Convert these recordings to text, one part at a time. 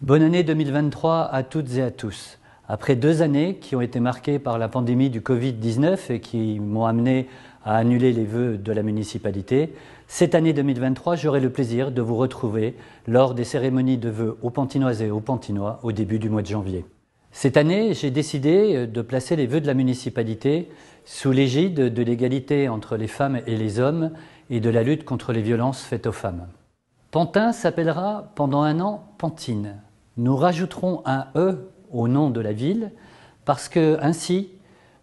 Bonne année 2023 à toutes et à tous. Après 2 années qui ont été marquées par la pandémie du Covid-19 et qui m'ont amené à annuler les vœux de la municipalité, cette année 2023, j'aurai le plaisir de vous retrouver lors des cérémonies de vœux aux Pantinoises et aux Pantinois au début du mois de janvier. Cette année, j'ai décidé de placer les vœux de la municipalité sous l'égide de l'égalité entre les femmes et les hommes et de la lutte contre les violences faites aux femmes. Pantin s'appellera pendant 1 an Pantine. Nous rajouterons un E au nom de la ville parce que ainsi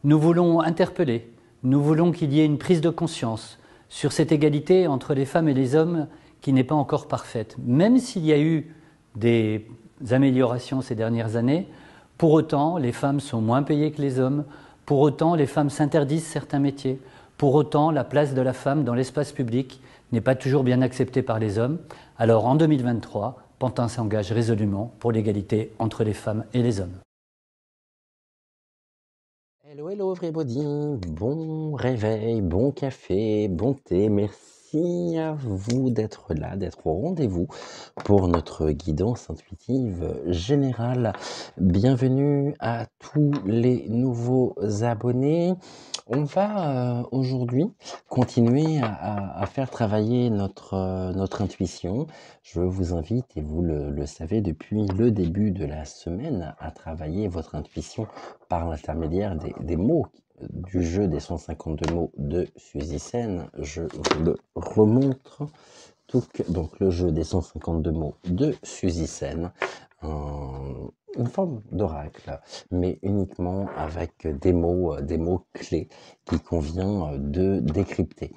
nous voulons interpeller, nous voulons qu'il y ait une prise de conscience sur cette égalité entre les femmes et les hommes qui n'est pas encore parfaite. Même s'il y a eu des améliorations ces dernières années, pour autant les femmes sont moins payées que les hommes, pour autant les femmes s'interdisent certains métiers, pour autant la place de la femme dans l'espace public n'est pas toujours bien acceptée par les hommes. Alors en 2023, Pantin s'engage résolument pour l'égalité entre les femmes et les hommes. Hello, hello everybody, bon réveil, bon café, bon thé, merci à vous d'être là, d'être au rendez-vous pour notre guidance intuitive générale. Bienvenue à tous les nouveaux abonnés. On va aujourd'hui continuer à faire travailler notre intuition. Je vous invite, et vous le savez depuis le début de la semaine, à travailler votre intuition par l'intermédiaire des mots du jeu des 152 mots de Suzy Sen. Je vous le remontre. Donc le jeu des 152 mots de Suzy Sen, une forme d'oracle, mais uniquement avec des mots clés qu'il convient de décrypter.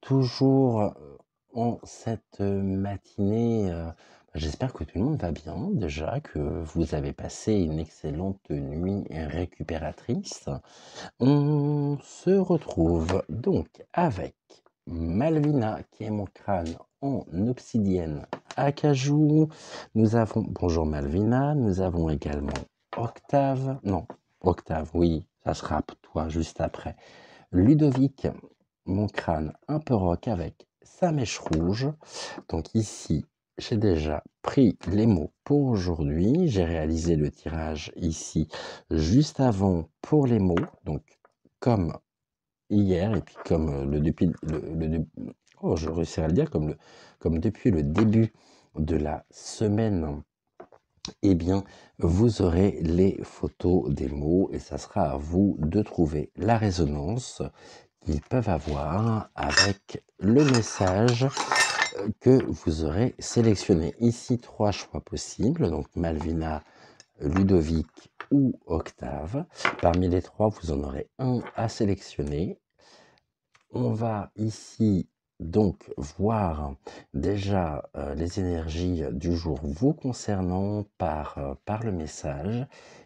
Toujours en cette matinée, j'espère que tout le monde va bien déjà, que vous avez passé une excellente nuit récupératrice. On se retrouve donc avec Malvina, qui est mon crâne en obsidienne acajou. Nous avons, bonjour Malvina, nous avons également Octave, oui, ça sera toi juste après. Ludovic, mon crâne un peu rock avec sa mèche rouge. Donc ici, j'ai déjà pris les mots pour aujourd'hui. J'ai réalisé le tirage ici juste avant pour les mots. Donc comme hier et puis comme je réussirai à le dire, comme depuis le début de la semaine, eh bien, vous aurez les photos des mots et ça sera à vous de trouver la résonance qu'ils peuvent avoir avec le message que vous aurez sélectionné. Ici, 3 choix possibles, donc Malvina, Ludovic ou Octave. Parmi les 3, vous en aurez un à sélectionner. On va ici donc voir déjà les énergies du jour vous concernant par le message.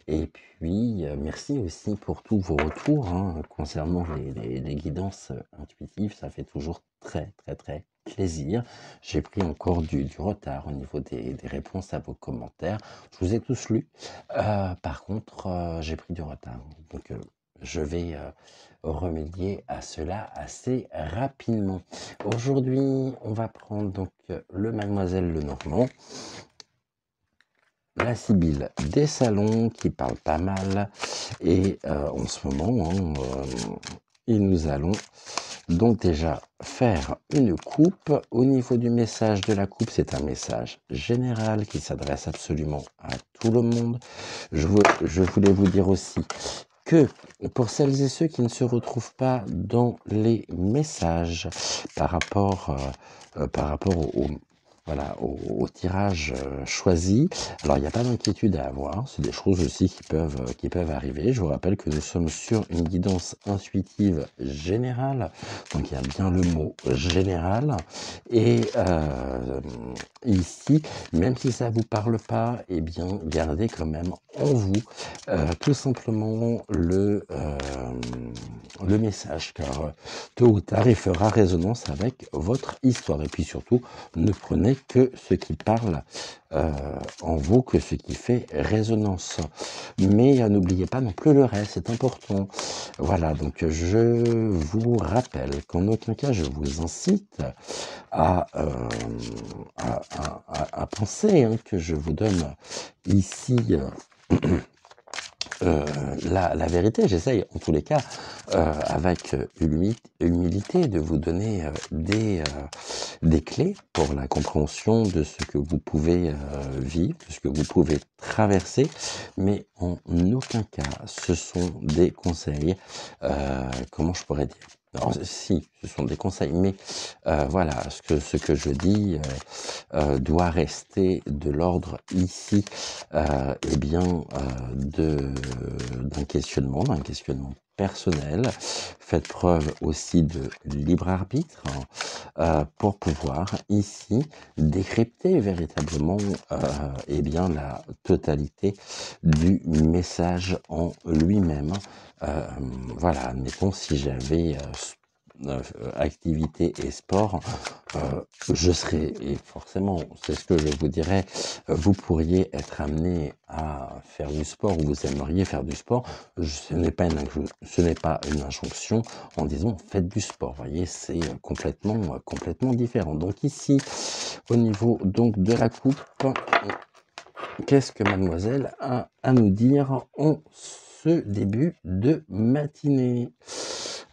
Et puis, merci aussi pour tous vos retours concernant les guidances intuitives. Ça fait toujours très, très, très plaisir. J'ai pris encore du retard au niveau des réponses à vos commentaires. Je vous ai tous lus. Par contre, j'ai pris du retard. Donc, je vais remédier à cela assez rapidement. Aujourd'hui, on va prendre donc le Mademoiselle Lenormand, la Sibylle des salons qui parle pas mal et en ce moment, et nous allons donc déjà faire une coupe. Au niveau du message de la coupe, c'est un message général qui s'adresse absolument à tout le monde. Je voulais vous dire aussi que pour celles et ceux qui ne se retrouvent pas dans les messages par rapport au tirage choisi, alors il n'y a pas d'inquiétude à avoir, c'est des choses aussi qui peuvent arriver. Je vous rappelle que nous sommes sur une guidance intuitive générale, donc il y a bien le mot général, et ici, même si ça ne vous parle pas, eh bien gardez quand même en vous tout simplement le message, car tôt ou tard il fera résonance avec votre histoire. Et puis surtout, ne prenez que ce qui parle en vous que ce qui fait résonance. Mais n'oubliez pas non plus le reste, c'est important. Voilà, donc je vous rappelle qu'en aucun cas je vous incite à, penser que je vous donne ici la vérité. J'essaye en tous les cas avec humilité de vous donner des clés pour la compréhension de ce que vous pouvez vivre, de ce que vous pouvez traverser, mais en aucun cas ce sont des conseils, comment je pourrais dire? Alors si, ce sont des conseils, mais voilà, ce que je dis doit rester de l'ordre ici, eh bien, d'un questionnement personnel. Faites preuve aussi de libre arbitre pour pouvoir ici décrypter véritablement eh bien, la totalité du message en lui-même. Voilà, admettons si j'avais activité et sport, je serais, et forcément, c'est ce que je vous dirais, vous pourriez être amené à faire du sport ou vous aimeriez faire du sport. Ce n'est pas une injonction en disant faites du sport. Vous voyez, c'est complètement différent. Donc ici, au niveau donc de la coupe, qu'est-ce que mademoiselle a à nous dire en ce début de matinée?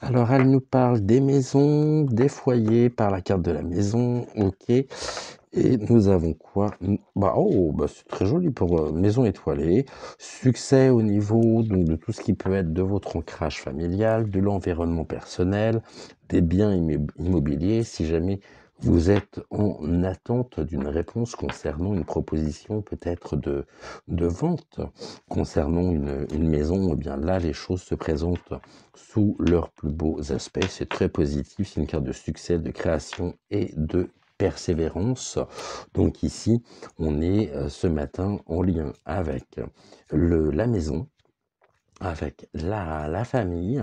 Alors, elle nous parle des maisons, des foyers par la carte de la maison, ok. Et nous avons quoi? C'est très joli pour maison étoilée. Succès au niveau donc, de tout ce qui peut être de votre ancrage familial, de l'environnement personnel, des biens immobiliers, si jamais vous êtes en attente d'une réponse concernant une proposition peut-être de vente, concernant une maison, eh bien là, les choses se présentent sous leurs plus beaux aspects. C'est très positif, c'est une carte de succès, de création et de persévérance. Donc ici, on est ce matin en lien avec la maison, avec la famille,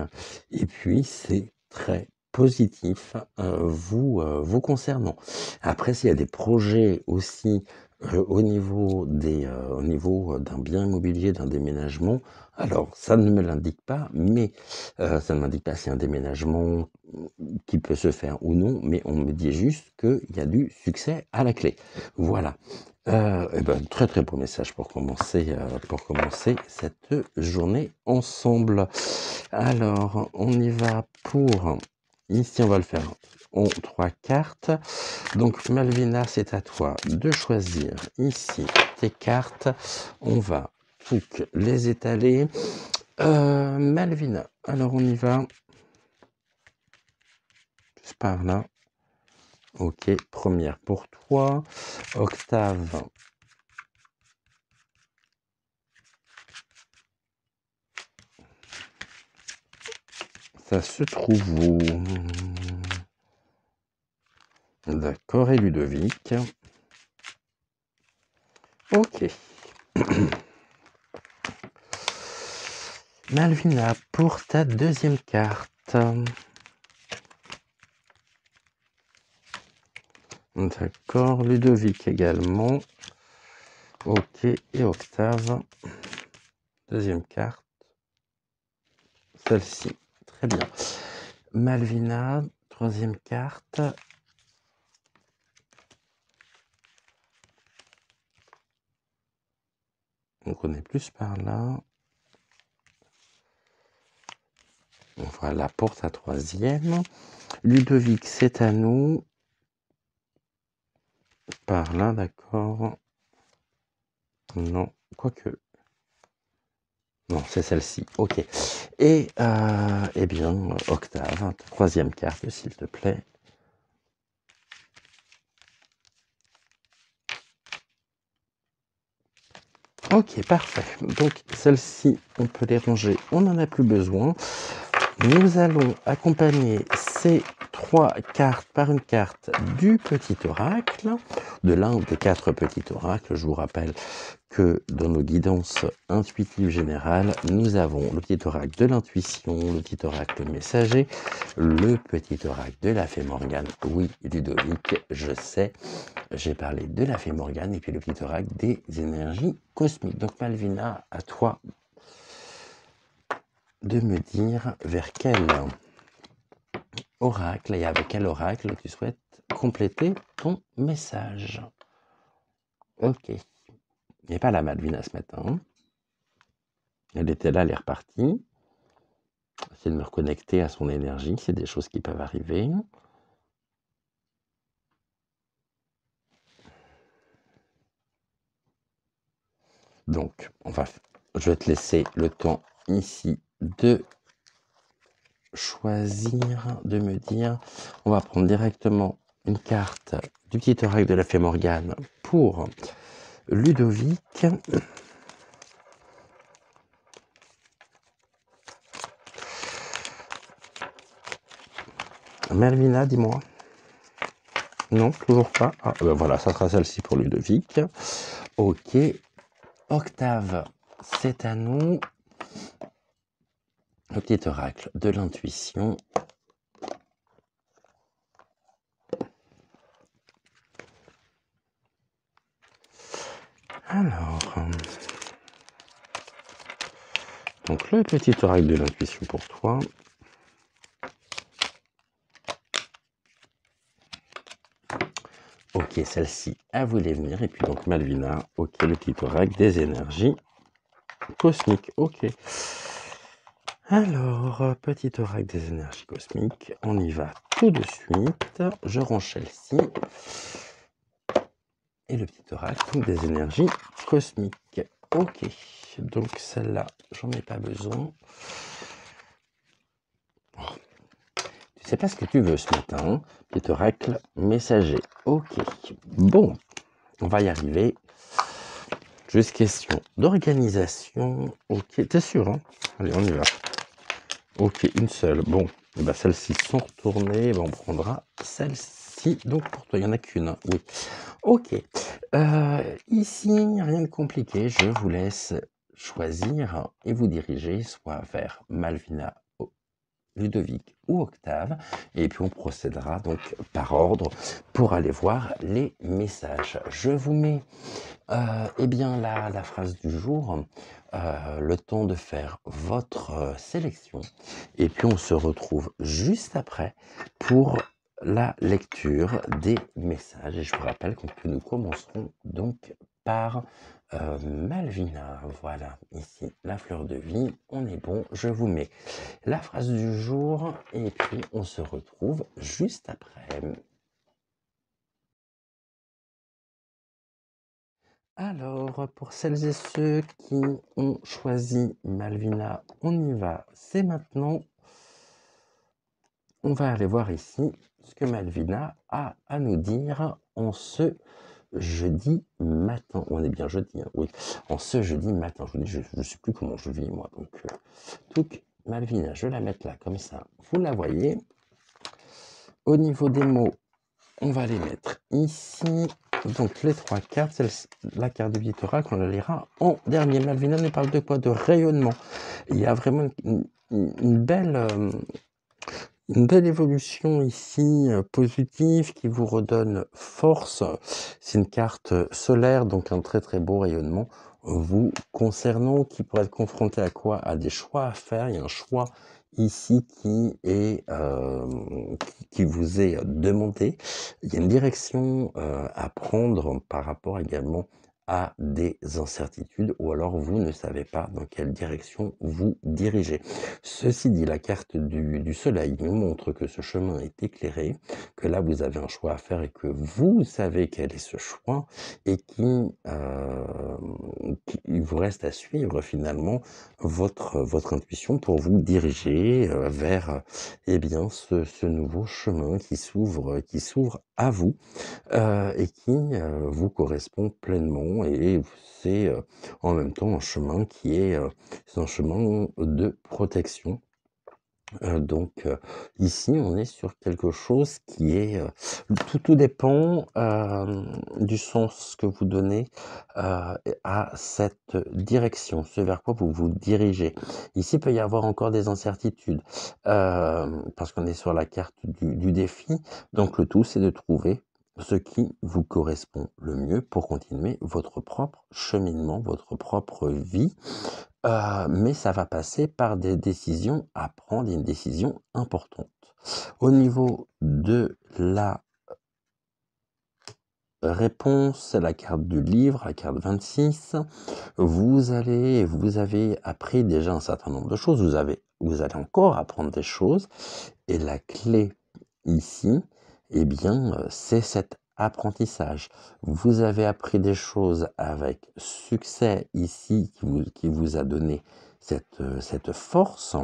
et puis c'est très positif vous concernant. Après, s'il y a des projets aussi au niveau d'un bien immobilier, d'un déménagement, alors ça ne me l'indique pas, mais ça ne m'indique pas si un déménagement qui peut se faire ou non, mais on me dit juste qu'il y a du succès à la clé. Voilà. Très très beau message pour commencer cette journée ensemble. Alors, on y va pour... Ici, on va le faire en 3 cartes. Donc, Malvina, c'est à toi de choisir ici tes cartes. On va donc les étaler. Malvina, alors on y va. Juste par là. Ok, première pour toi. Octave. Ça se trouve où? D'accord, et Ludovic. Ok. Malvina, pour ta deuxième carte. D'accord, Ludovic également. Ok, et Octave. Deuxième carte. Celle-ci. Très bien. Malvina, troisième carte. Donc on est plus par là. Voilà pour ta troisième. Ludovic, c'est à nous. Par là, d'accord. Non, quoique. Non, c'est celle-ci. Ok. Et, eh bien, Octave, troisième carte, s'il te plaît. Ok, parfait. Donc, celle-ci, on peut les ranger. On n'en a plus besoin. Nous allons accompagner ces 3 cartes par une carte du petit oracle, de l'un des 4 petits oracles. Je vous rappelle que dans nos guidances intuitives générales, nous avons le petit oracle de l'intuition, le petit oracle messager, le petit oracle de la fée Morgane. Oui, Ludovic, je sais, j'ai parlé de la fée Morgane, et puis le petit oracle des énergies cosmiques. Donc Malvina, à toi de me dire vers quel oracle et avec quel oracle tu souhaites compléter ton message. Ok. Il n'y a pas la Malvina ce matin. Elle était là, elle est repartie. Essayer de me reconnecter à son énergie, c'est des choses qui peuvent arriver. Donc, je vais te laisser le temps ici de choisir, de me dire. On va prendre directement une carte du petit oracle de la fée Morgane pour Ludovic. Malvina, dis-moi. Non, toujours pas. Ah, ben voilà, ça sera celle-ci pour Ludovic. Ok. Octave, c'est à nous. Le petit oracle de l'intuition. Alors, donc le petit oracle de l'intuition pour toi. Ok, celle-ci, elle voulait venir. Et puis donc Malvina, ok, le petit oracle des énergies cosmiques. Ok. Alors, petit oracle des énergies cosmiques, on y va tout de suite. Je range celle-ci. Et le petit oracle donc des énergies cosmiques. Ok, donc celle-là, j'en ai pas besoin. Tu sais pas ce que tu veux ce matin, petit oracle messager. Ok, bon, on va y arriver. Juste question d'organisation. Ok, t'es sûr, hein? Allez, on y va. Ok, une seule. Bon, et ben celles-ci sont retournées. Ben on prendra celle-ci. Donc pour toi, il n'y en a qu'une. Hein. Oui. Ok. Ici, rien de compliqué. Je vous laisse choisir et vous diriger soit vers Malvina, Ludovic ou Octave. Et puis on procédera donc par ordre pour aller voir les messages. Je vous mets eh bien la phrase du jour, le temps de faire votre sélection. Et puis on se retrouve juste après pour la lecture des messages. Et je vous rappelle que nous commencerons donc par Malvina. Voilà, ici la fleur de vie. On est bon, je vous mets la phrase du jour et puis on se retrouve juste après. Alors, pour celles et ceux qui ont choisi Malvina, on y va, c'est maintenant. On va aller voir ici ce que Malvina a à nous dire en ce jeudi matin. On est bien jeudi, hein, oui. En ce jeudi matin, je vous dis, je ne sais plus comment je vis, moi. Donc, Malvina, je vais la mettre là, comme ça. Vous la voyez. Au niveau des mots, on va les mettre ici. Donc les 3 cartes, la carte du petit oracle, on la lira en dernier. Malvina nous parle de quoi? De rayonnement. Il y a vraiment une belle évolution ici, positive, qui vous redonne force. C'est une carte solaire, donc un très très beau rayonnement vous concernant, qui pourrait être confronté à quoi? À des choix à faire. Il y a un choix ici qui est qui vous est demandé. Il y a une direction à prendre par rapport également à des incertitudes, ou alors vous ne savez pas dans quelle direction vous dirigez. Ceci dit, la carte du soleil nous montre que ce chemin est éclairé, que là vous avez un choix à faire et que vous savez quel est ce choix, et il vous reste à suivre finalement votre intuition pour vous diriger vers eh bien, ce nouveau chemin qui s'ouvre à vous et qui vous correspond pleinement, et c'est en même temps un chemin qui est un chemin de protection Ici, on est sur quelque chose qui est, tout dépend, du sens que vous donnez, à cette direction, ce vers quoi vous vous dirigez. Ici, il peut y avoir encore des incertitudes, parce qu'on est sur la carte du défi, donc le tout, c'est de trouver ce qui vous correspond le mieux pour continuer votre propre cheminement, votre propre vie. Mais ça va passer par des décisions à prendre, et une décision importante. Au niveau de la réponse, c'est la carte du livre, la carte 26. Vous avez appris déjà un certain nombre de choses, vous allez encore apprendre des choses et la clé ici, eh bien, c'est cet apprentissage. Vous avez appris des choses avec succès ici qui vous a donné cette force,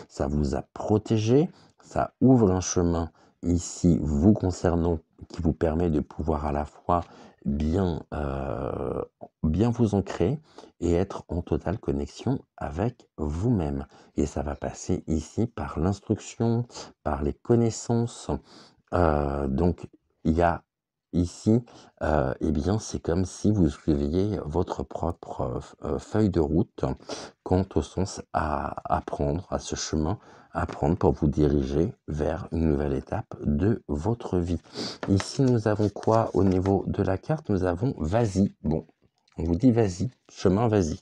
ça vous a protégé, ça ouvre un chemin ici vous concernant qui vous permet de pouvoir à la fois bien, bien vous ancrer et être en totale connexion avec vous-même. Et ça va passer ici par l'instruction, par les connaissances. Donc, il y a ici, eh bien, c'est comme si vous suiviez votre propre feuille de route quant au sens à apprendre, à ce chemin à prendre pour vous diriger vers une nouvelle étape de votre vie. Ici, nous avons quoi au niveau de la carte? Nous avons vas-y. Bon, on vous dit vas-y, chemin, vas-y.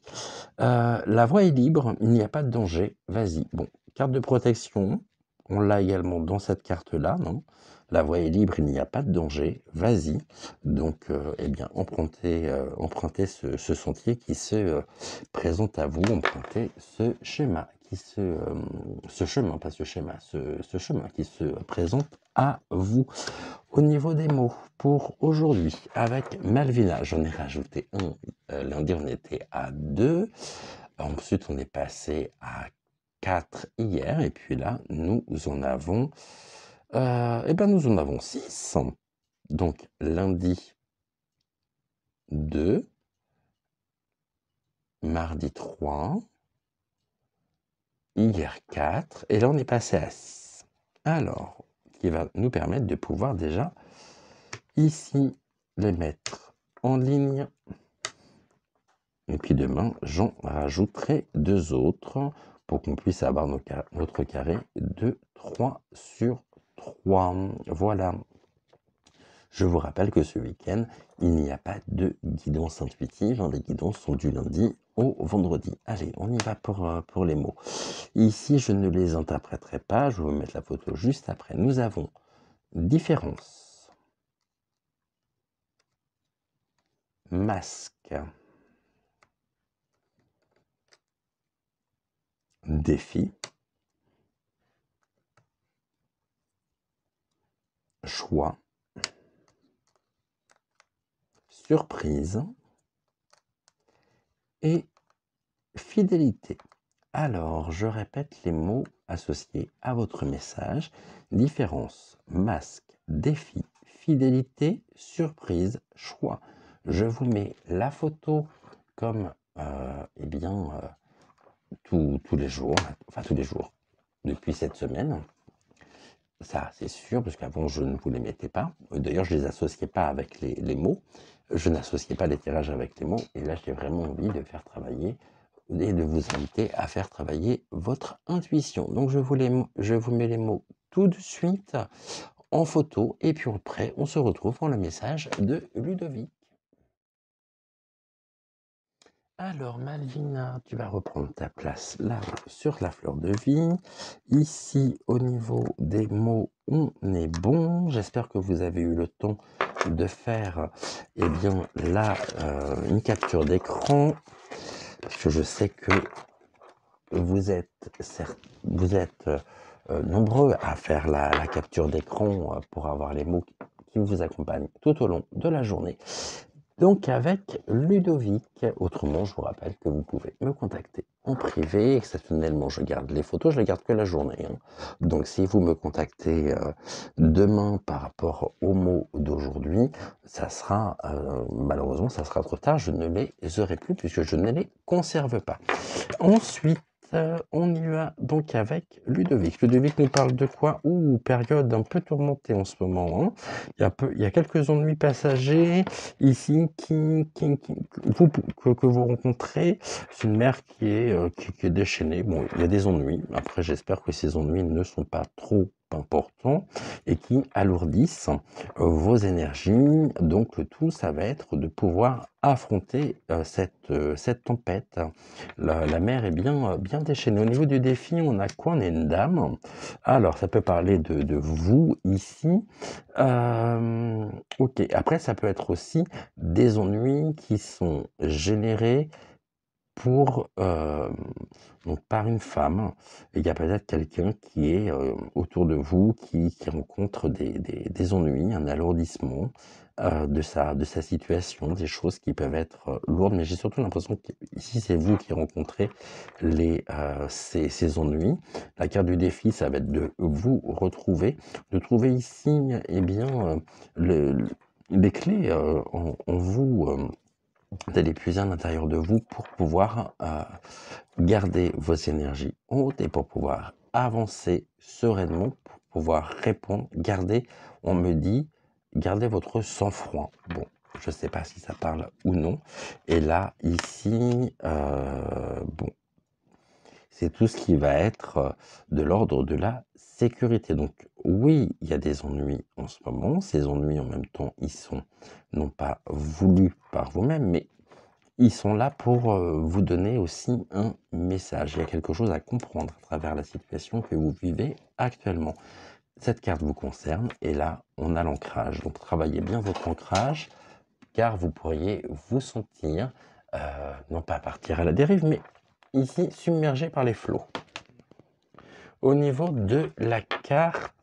La voie est libre, il n'y a pas de danger, vas-y. Bon, carte de protection, on l'a également dans cette carte-là, non? La voie est libre, il n'y a pas de danger, vas-y. Donc, eh bien, empruntez ce sentier qui se présente à vous, empruntez ce schéma, ce chemin, pas ce schéma, ce chemin qui se présente à vous. Au niveau des mots, pour aujourd'hui, avec Malvina, j'en ai rajouté un. Lundi, on était à 2. Ensuite, on est passé à 4 hier. Et puis là, nous en avons, nous en avons 6. Donc, lundi 2, mardi 3, hier 4. Et là, on est passé à 6. Alors, qui va nous permettre de pouvoir déjà ici les mettre en ligne. Et puis demain, j'en rajouterai 2 autres pour qu'on puisse avoir notre carré de 3 sur 3. Voilà. Je vous rappelle que ce week-end, il n'y a pas de guidance intuitive. Les guidances sont du lundi au vendredi. Allez, on y va pour les mots. Ici, je ne les interpréterai pas. Je vais vous mettre la photo juste après. Nous avons différence, masque, défi, choix, surprise et fidélité. Alors, je répète les mots associés à votre message. Différence, masque, défi, fidélité, surprise, choix. Je vous mets la photo comme, tous les jours, enfin tous les jours, depuis cette semaine. Ça, c'est sûr, parce qu'avant, je ne vous les mettais pas. D'ailleurs, je ne les associais pas avec les mots. Je n'associais pas les tirages avec les mots. Et là, j'ai vraiment envie de faire travailler et de vous inviter à faire travailler votre intuition. Donc, je vous mets les mots tout de suite en photo. Et puis après, on se retrouve pour le message de Ludovic. Alors, Malvina, tu vas reprendre ta place là sur la fleur de vie. Ici, au niveau des mots, on est bon. J'espère que vous avez eu le temps de faire là une capture d'écran. Parce que je sais que vous êtes nombreux à faire la capture d'écran pour avoir les mots qui vous accompagnent tout au long de la journée. Donc avec Ludovic, autrement je vous rappelle que vous pouvez me contacter en privé, exceptionnellement je garde les photos, je les garde que la journée. Donc si vous me contactez demain par rapport aux mots d'aujourd'hui, ça sera malheureusement ça sera trop tard, je ne les aurai plus puisque je ne les conserve pas. Ensuite, on y va donc avec Ludovic. Ludovic nous parle de quoi? Ouh, période un peu tourmentée en ce moment, hein. Il y a quelques ennuis passagers ici que vous rencontrez. C'est une mère qui est déchaînée. Bon, il y a des ennuis. Après, j'espère que ces ennuis ne sont pas trop importants et qui alourdissent vos énergies. Donc le tout, ça va être de pouvoir affronter cette tempête. La mer est bien déchaînée. Au niveau du défi, on a quoi? On a une dame. Alors, ça peut parler de vous ici. Ok, après, ça peut être aussi des ennuis qui sont générés donc par une femme. Il y a peut-être quelqu'un qui est autour de vous, qui rencontre des ennuis, un alourdissement de sa situation, des choses qui peuvent être lourdes, mais j'ai surtout l'impression que ici c'est vous qui rencontrez ces ennuis. La carte du défi, ça va être de vous retrouver, de trouver ici les clés en vous. D'aller puiser à l'intérieur de vous pour pouvoir garder vos énergies hautes et pour pouvoir avancer sereinement, pour pouvoir répondre, on me dit, gardez votre sang-froid. Bon, je ne sais pas si ça parle ou non. Et là, ici, bon, c'est tout ce qui va être de l'ordre de la sécurité. Donc oui, il y a des ennuis en ce moment. Ces ennuis, en même temps, ils sont non pas voulus par vous-même, mais ils sont là pour vous donner aussi un message. Il y a quelque chose à comprendre à travers la situation que vous vivez actuellement. Cette carte vous concerne et là, on a l'ancrage. Donc travaillez bien votre ancrage car vous pourriez vous sentir, non pas partir à la dérive, mais ici submergé par les flots. Au niveau de la carte,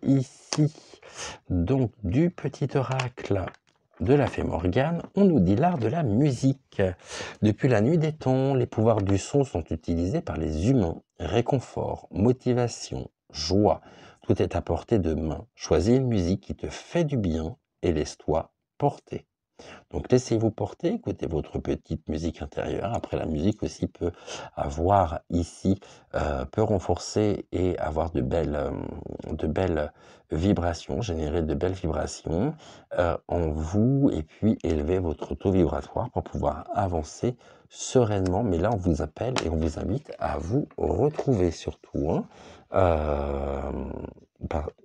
ici, donc du petit oracle de la fée Morgane, on nous dit l'art de la musique. Depuis la nuit des temps, les pouvoirs du son sont utilisés par les humains. Réconfort, motivation, joie, tout est à portée de main. Choisis une musique qui te fait du bien et laisse-toi porter. Donc laissez-vous porter, écoutez votre petite musique intérieure. Après, la musique aussi peut avoir ici, peut renforcer et avoir de belles vibrations, générer de belles vibrations en vous et puis élever votre taux vibratoire pour pouvoir avancer sereinement. Mais là, on vous appelle et on vous invite à vous retrouver surtout. Hein.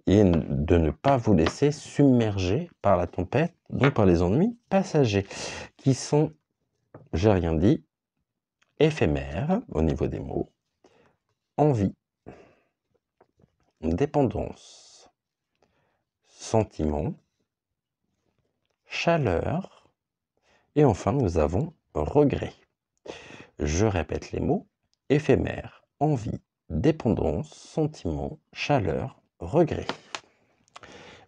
Et de ne pas vous laisser submerger par la tempête, donc par les ennuis passagers, qui sont, j'ai rien dit, éphémères au niveau des mots, envie, dépendance, sentiment, chaleur, et enfin nous avons regret. Je répète les mots, éphémère, envie, dépendance, sentiment, chaleur, regret.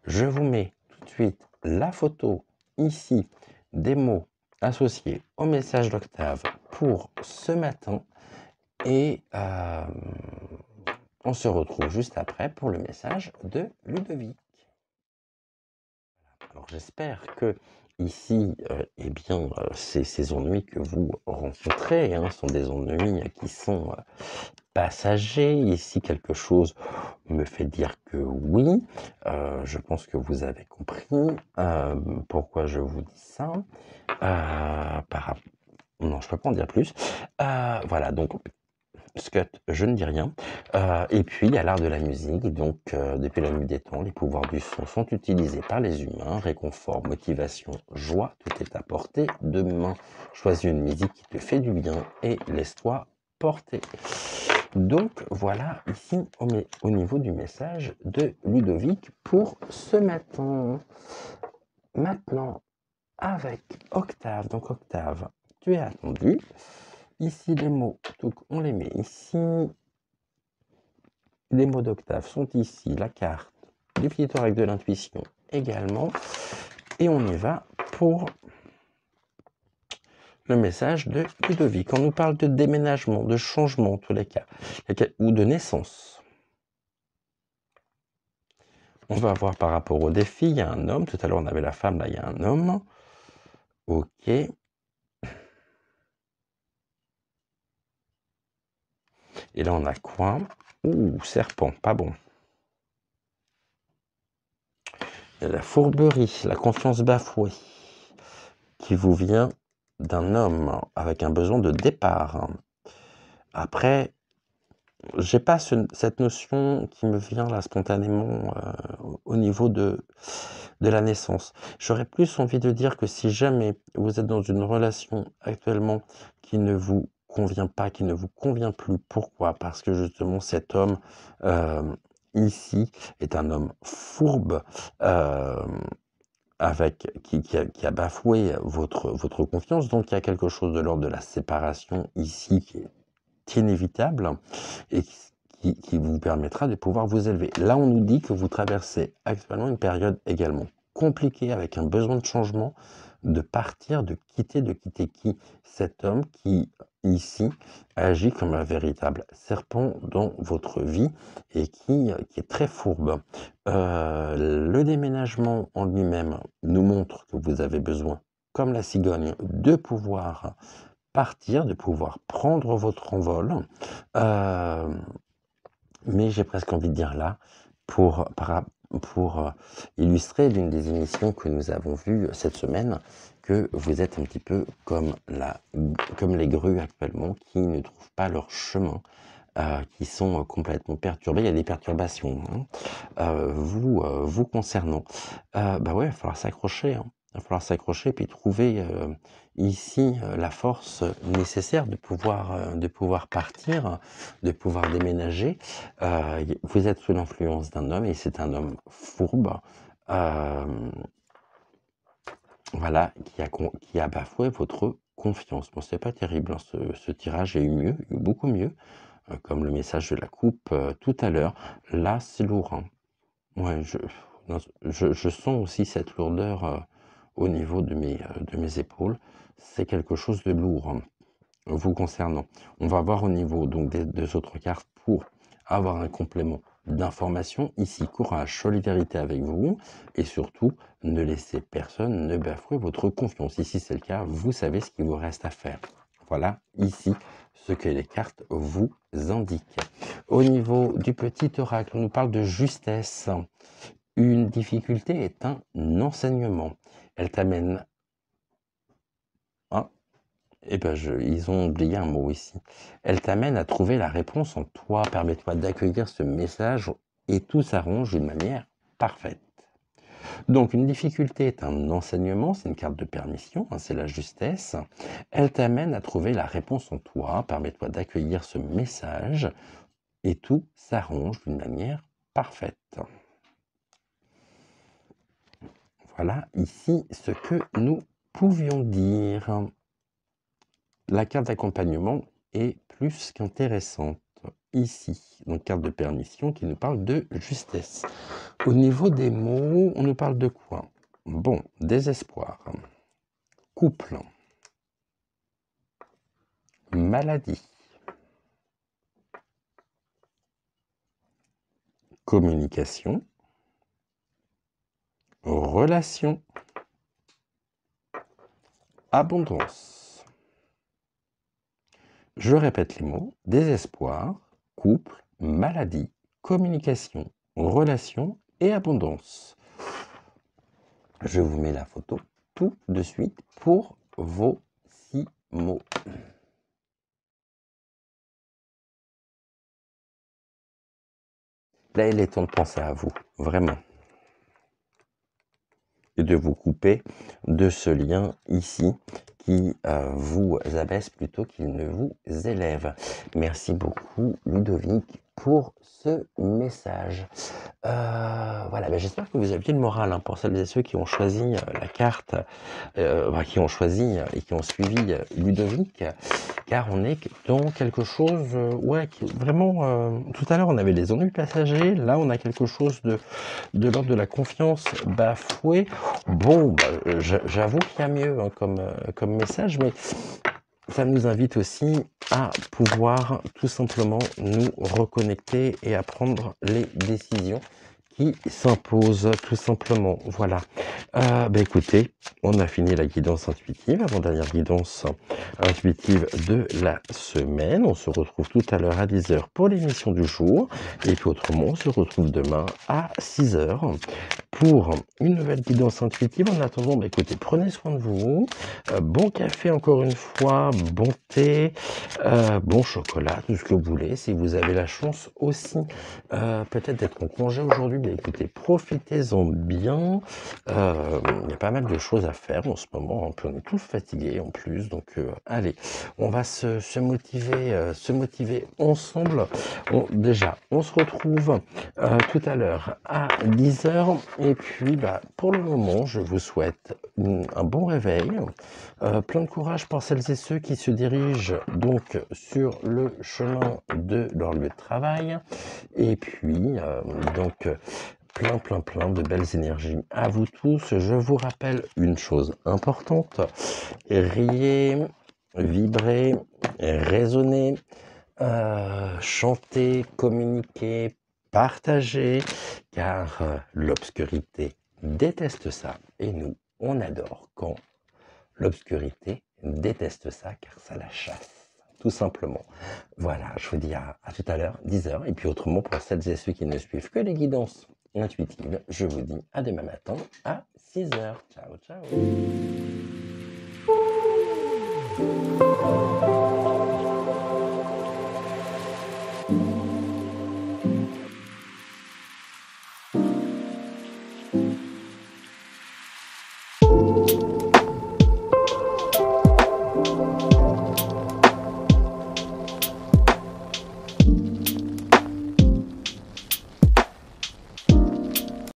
Je vous mets tout de suite la photo ici des mots associés au message d'Octave pour ce matin et on se retrouve juste après pour le message de Ludovic. Alors j'espère que ici, ces ennuis que vous rencontrez sont des ennuis qui sont passagers. Ici, quelque chose me fait dire que oui. Je pense que vous avez compris pourquoi je vous dis ça. Non, je ne peux pas en dire plus. Voilà, donc Scott, je ne dis rien. Et puis, il y a l'art de la musique. Donc, depuis la nuit des temps, les pouvoirs du son sont utilisés par les humains. Réconfort, motivation, joie, tout est à portée de main. Choisis une musique qui te fait du bien et laisse-toi porter. Donc, voilà ici au niveau du message de Ludovic pour ce matin. Maintenant, avec Octave. Donc, Octave, tu es attendu. Ici, les mots, donc on les met ici. Les mots d'Octave sont ici. La carte du petit oracle de l'intuition également. Et on y va pour le message de Ludovic. On nous parle de déménagement, de changement en tous les cas, ou de naissance. On va voir par rapport au défi, il y a un homme. Tout à l'heure, on avait la femme, là, il y a un homme. Ok. Et là, on a quoi? Ouh, serpent, pas bon. Il y a la fourberie, la confiance bafouée, qui vous vient d'un homme avec un besoin de départ. Après, j'ai pas cette notion qui me vient là spontanément au niveau de la naissance. J'aurais plus envie de dire que si jamais vous êtes dans une relation actuellement qui ne vous convient pas, qui ne vous convient plus, pourquoi? Parce que justement cet homme ici est un homme fourbe, qui a bafoué votre confiance, donc il y a quelque chose de l'ordre de la séparation ici qui est inévitable et qui vous permettra de pouvoir vous élever. Là, on nous dit que vous traversez actuellement une période également compliquée avec un besoin de changement, de partir, de quitter qui? Cet homme qui, ici, agit comme un véritable serpent dans votre vie et qui est très fourbe. Le déménagement en lui-même nous montre que vous avez besoin, comme la cigogne, de pouvoir partir, de pouvoir prendre votre envol. Mais j'ai presque envie de dire là, pour illustrer l'une des émissions que nous avons vues cette semaine, que vous êtes un petit peu comme les grues actuellement qui ne trouvent pas leur chemin, qui sont complètement perturbées. Il y a des perturbations vous concernant. Bah ouais, il va falloir s'accrocher. Il va falloir s'accrocher puis trouver ici la force nécessaire de pouvoir partir, de pouvoir déménager. Vous êtes sous l'influence d'un homme et c'est un homme fourbe. Voilà, qui a bafoué votre confiance. Bon, c'est pas terrible, hein, ce tirage. Il y a eu mieux, il y a eu beaucoup mieux, comme le message de la coupe tout à l'heure. Là, c'est lourd, hein. Ouais, je sens aussi cette lourdeur au niveau de mes épaules. C'est quelque chose de lourd vous concernant. On va voir au niveau donc des autres cartes pour avoir un complément d'information. Ici, courage, solidarité avec vous et surtout, ne laissez personne ne bafouer votre confiance. Ici, c'est le cas, vous savez ce qu'il vous reste à faire. Voilà, ici, ce que les cartes vous indiquent. Au niveau du petit oracle, on nous parle de justesse. Une difficulté est un enseignement. Elle t'amène... Ah, eh ben ils ont oublié un mot ici. Elle t'amène à trouver la réponse en toi. Permets-toi d'accueillir ce message et tout s'arrange d'une manière parfaite. Donc une difficulté est un enseignement, c'est une carte de permission, c'est la justesse. Elle t'amène à trouver la réponse en toi. Permets-toi d'accueillir ce message et tout s'arrange d'une manière parfaite. Voilà ici ce que nous pouvions dire. La carte d'accompagnement est plus qu'intéressante ici. Donc carte de permission qui nous parle de justesse. Au niveau des mots, on nous parle de quoi? Bon, désespoir, couple, maladie, communication, relation, abondance. Je répète les mots, désespoir, couple, maladie, communication, relation et abondance. Je vous mets la photo tout de suite pour vos 6 mots. Là, il est temps de penser à vous, vraiment. Et de vous couper de ce lien ici qui vous abaisse plutôt qu'il ne vous élève. Merci beaucoup Ludovic pour ce message. Voilà, j'espère que vous aviez le moral pour celles et ceux qui ont choisi la carte, qui ont choisi et qui ont suivi Ludovic, car on est dans quelque chose, qui vraiment, tout à l'heure on avait les ennuis passagers, là on a quelque chose de l'ordre de la confiance bafouée. Bon, j'avoue qu'il y a mieux comme message, mais ça nous invite aussi à pouvoir tout simplement nous reconnecter et à prendre les décisions qui s'impose, tout simplement. Voilà. Écoutez, on a fini la guidance intuitive, avant-dernière guidance intuitive de la semaine. On se retrouve tout à l'heure à 10 h pour l'émission du jour. Et puis autrement, on se retrouve demain à 6 h pour une nouvelle guidance intuitive. En attendant, écoutez, prenez soin de vous. Bon café encore une fois, bon thé, bon chocolat, tout ce que vous voulez. Si vous avez la chance aussi peut-être d'être en congé aujourd'hui, écoutez, profitez-en bien. Il y a pas mal de choses à faire en ce moment. On est tous fatigués en plus. Donc allez, on va se motiver ensemble. Déjà, on se retrouve tout à l'heure à 10 h. Et puis, pour le moment, je vous souhaite un bon réveil. Plein de courage pour celles et ceux qui se dirigent donc sur le chemin de leur lieu de travail. Et puis, plein de belles énergies à vous tous. Je vous rappelle une chose importante. Riez, vibrez, raisonnez, chantez, communiquez, partagez, car l'obscurité déteste ça. Et nous, on adore quand l'obscurité déteste ça, car ça la chasse, tout simplement. Voilà, je vous dis à tout à l'heure, 10 h. Et puis autrement, pour celles et ceux qui ne suivent que les guidances intuitives, je vous dis à demain matin à 6 h. Ciao, ciao.